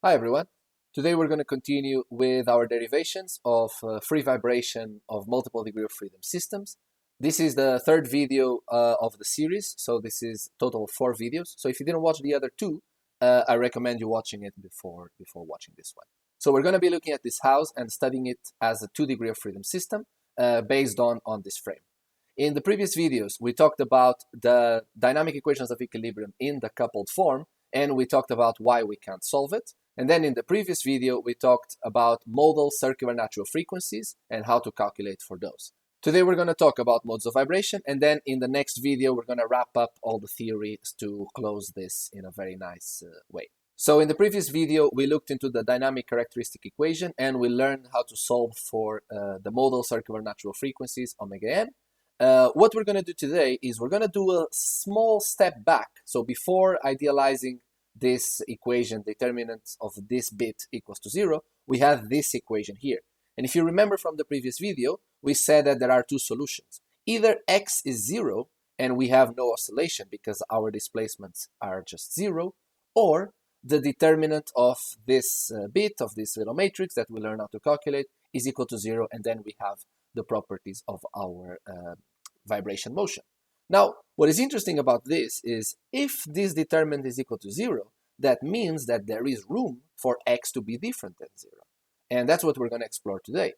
Hi everyone. Today we're going to continue with our derivations of free vibration of multiple degree of freedom systems. This is the third video of the series, so this is total of 4 videos. So if you didn't watch the other 2, I recommend you watching it before watching this one. So we're going to be looking at this house and studying it as a 2 degree of freedom system based on this frame. In the previous videos, we talked about the dynamic equations of equilibrium in the coupled form, and we talked about why we can't solve it. And then in the previous video, we talked about modal circular natural frequencies and how to calculate for those. Today, we're going to talk about modes of vibration, and then in the next video, we're going to wrap up all the theories to close this in a very nice way. So in the previous video, we looked into the dynamic characteristic equation, and we learned how to solve for the modal circular natural frequencies, omega n. What we're going to do today is we're going to do a small step back. So before idealizing this equation, determinant of this bit equals to 0, we have this equation here. And if you remember from the previous video, we said that there are 2 solutions. Either x is 0 and we have no oscillation because our displacements are just 0, or the determinant of this bit, of this little matrix that we learn how to calculate, is equal to 0, and then we have the properties of our vibration motion. Now, what is interesting about this is if this determinant is equal to 0, that means that there is room for x to be different than 0. And that's what we're going to explore today.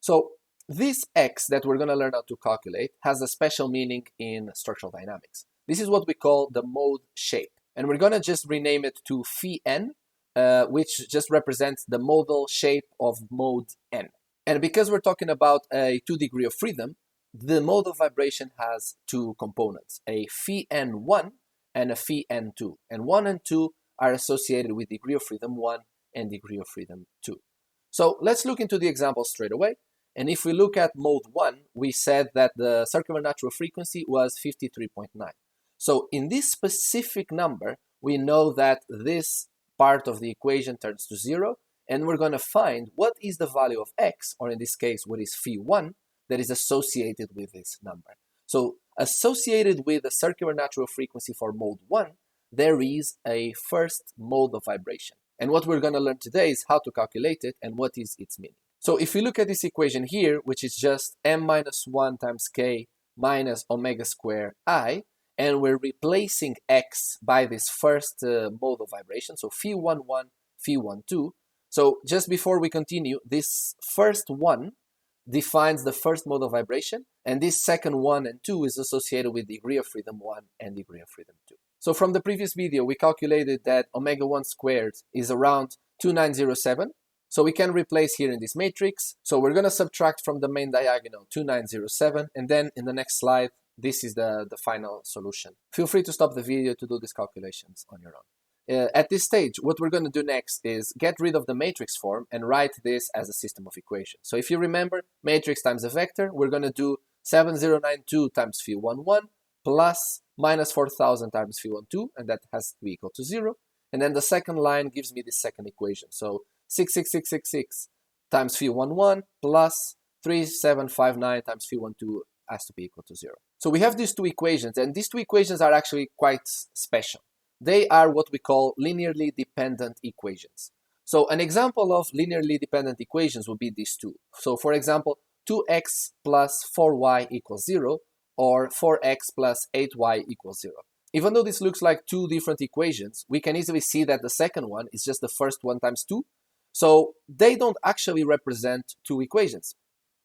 So this x that we're going to learn how to calculate has a special meaning in structural dynamics. This is what we call the mode shape. And we're going to just rename it to phi n, which just represents the modal shape of mode n. And because we're talking about a 2 degree of freedom, the mode of vibration has 2 components, a phi n1 and a phi n2. And 1 and 2 are associated with degree of freedom 1 and degree of freedom 2. So let's look into the example straight away. And if we look at mode 1, we said that the circular natural frequency was 53.9. So in this specific number, we know that this part of the equation turns to 0, and we're going to find what is the value of x, or in this case, what is phi 1, that is associated with this number. So associated with the circular natural frequency for mode 1, there is a first mode of vibration. And what we're going to learn today is how to calculate it and what is its meaning. So if we look at this equation here, which is just m minus 1 times k minus omega square I, and we're replacing x by this first mode of vibration, so phi 1, 1, phi 1, 2. So just before we continue, this first 1 defines the first mode of vibration, and this second 1 and 2 is associated with degree of freedom 1 and degree of freedom 2. So from the previous video, we calculated that omega 1 squared is around 2907. So we can replace here in this matrix. So we're going to subtract from the main diagonal 2907, and then in the next slide, this is the final solution. Feel free to stop the video to do these calculations on your own. At this stage, what we're going to do next is get rid of the matrix form and write this as a system of equations. So if you remember, matrix times a vector, we're going to do 7092 times phi 1, 1 plus minus 4000 times phi 1, 2, and that has to be equal to 0. And then the second line gives me this second equation. So 66666 times phi 1, 1 plus 3759 times phi 1, 2 has to be equal to 0. So we have these 2 equations, and these 2 equations are actually quite special. They are what we call linearly dependent equations. So an example of linearly dependent equations would be these 2. So for example, 2x plus 4y equals 0, or 4x plus 8y equals 0. Even though this looks like 2 different equations, we can easily see that the second one is just the first one times 2. So they don't actually represent 2 equations.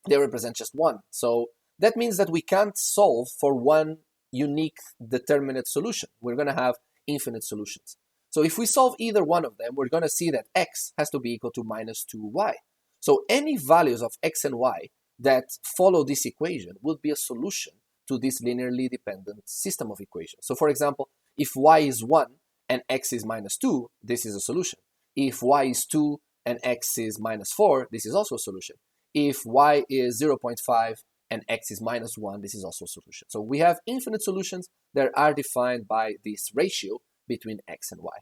They represent just 1. So that means that we can't solve for one unique determinate solution. We're going to have infinite solutions. So if we solve either one of them, we're going to see that x has to be equal to minus 2y. So any values of x and y that follow this equation would be a solution to this linearly dependent system of equations. So for example, if y is 1 and x is minus 2, this is a solution. If y is 2 and x is minus 4, this is also a solution. If y is 0.5 and x is minus 1, this is also a solution. So we have infinite solutions that are defined by this ratio between x and y.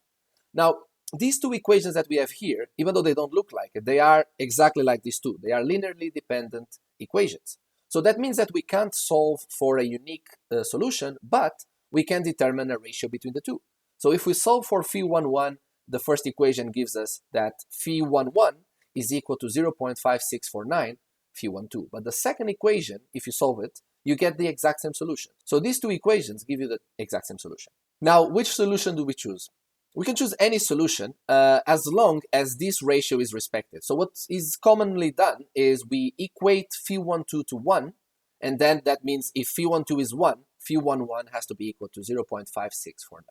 Now, these 2 equations that we have here, even though they don't look like it, they are exactly like these 2. They are linearly dependent equations. So that means that we can't solve for a unique solution, but we can determine a ratio between the 2. So if we solve for phi 1, 1, the first equation gives us that phi11 is equal to 0.5649 phi12. But the second equation, if you solve it, you get the exact same solution. So these two equations give you the exact same solution. Now, which solution do we choose? We can choose any solution as long as this ratio is respected. So what is commonly done is we equate phi12 to 1, and then that means if phi12 is 1, phi11 has to be equal to 0.5649.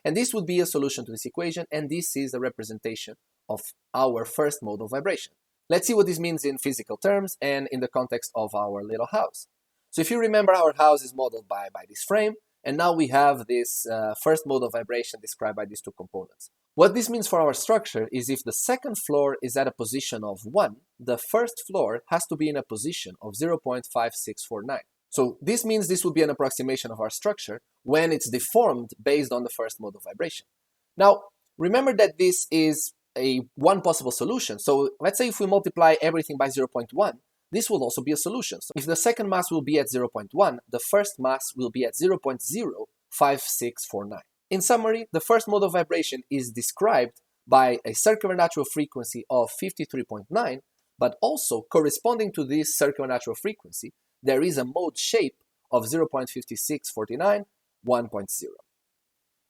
And this would be a solution to this equation, and this is a representation of our first mode of vibration. Let's see what this means in physical terms and in the context of our little house. So if you remember, our house is modeled by this frame, and now we have this first mode of vibration described by these two components. What this means for our structure is if the second floor is at a position of 1, the first floor has to be in a position of 0.5649. So this means this will be an approximation of our structure when it's deformed based on the first mode of vibration. Now, remember that this is one possible solution. So let's say if we multiply everything by 0.1, this will also be a solution. So if the second mass will be at 0.1, the first mass will be at 0.05649. In summary, the first mode of vibration is described by a circular natural frequency of 53.9, but also corresponding to this circular natural frequency, there is a mode shape of 0.5649, 1.0.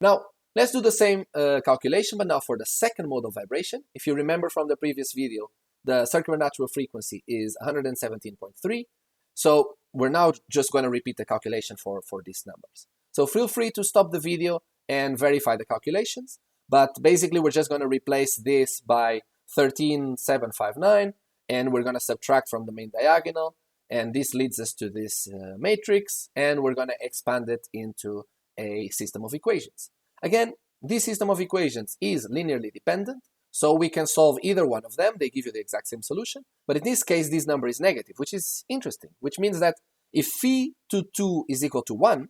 Now, let's do the same calculation, but now for the second mode of vibration. If you remember from the previous video, the circular natural frequency is 117.3. So we're now just going to repeat the calculation for these numbers. So feel free to stop the video and verify the calculations. But basically, we're just going to replace this by 13,759, and we're going to subtract from the main diagonal. And this leads us to this matrix, and we're going to expand it into a system of equations. Again, this system of equations is linearly dependent, so we can solve either one of them. They give you the exact same solution. But in this case, this number is negative, which is interesting, which means that if phi22 is equal to 1,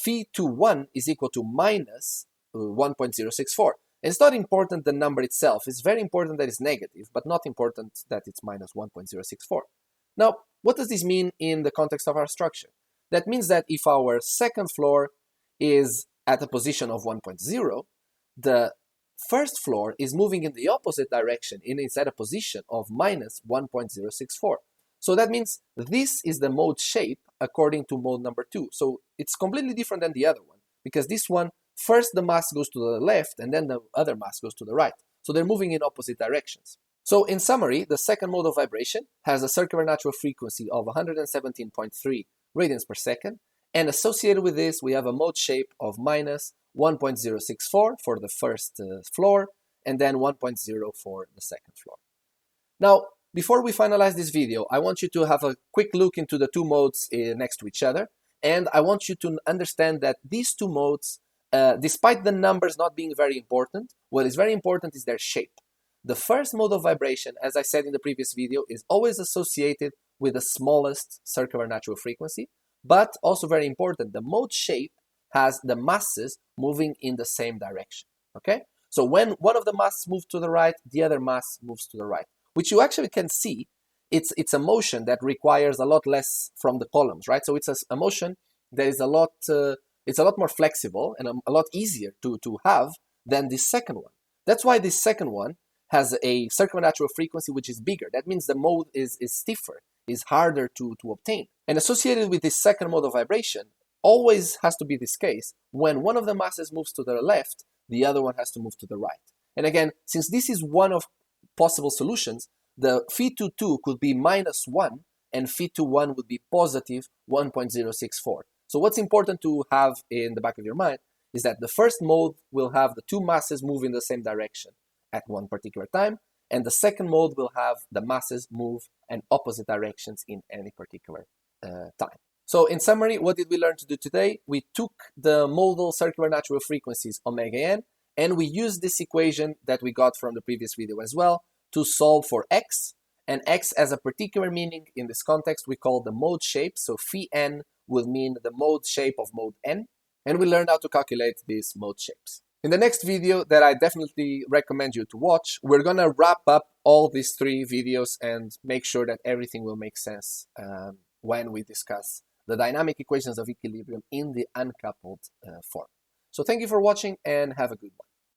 phi21 is equal to minus 1.064. And it's not important the number itself. It's very important that it's negative, but not important that it's minus 1.064. Now, what does this mean in the context of our structure? That means that if our second floor is at a position of 1.0, the first floor is moving in the opposite direction and it's at a position of minus 1.064. So that means this is the mode shape according to mode number 2. So it's completely different than the other one, because this one, first the mass goes to the left and then the other mass goes to the right. So they're moving in opposite directions. So in summary, the second mode of vibration has a circular natural frequency of 117.3 radians per second, and associated with this, we have a mode shape of minus 1.064 for the first floor, and then 1.0 for the second floor. Now, before we finalize this video, I want you to have a quick look into the two modes next to each other, and I want you to understand that these two modes, despite the numbers not being very important, what is very important is their shape. The first mode of vibration, as I said in the previous video, is always associated with the smallest circular natural frequency, but also very important, the mode shape has the masses moving in the same direction, okay? So when one of the masses moves to the right, the other mass moves to the right, which you actually can see, it's a motion that requires a lot less from the columns, right? So it's a motion that is it's a lot more flexible and a lot easier to have than this second one. That's why this second one has a circular natural frequency which is bigger. That means the mode is stiffer, is harder to obtain. And associated with this second mode of vibration, always has to be this case. When one of the masses moves to the left, the other one has to move to the right. And again, since this is one of possible solutions, the phi22 could be minus 1 and phi21 would be positive 1.064. So what's important to have in the back of your mind is that the first mode will have the two masses move in the same direction at one particular time, and the second mode will have the masses move in opposite directions in any particular time. So in summary, what did we learn to do today? We took the modal circular natural frequencies omega n, and we used this equation that we got from the previous video as well to solve for x, and x has a particular meaning in this context we call the mode shape. So phi n will mean the mode shape of mode n, and we learned how to calculate these mode shapes. In the next video that I definitely recommend you to watch, we're going to wrap up all these three videos and make sure that everything will make sense when we discuss the dynamic equations of equilibrium in the uncoupled form. So thank you for watching and have a good one.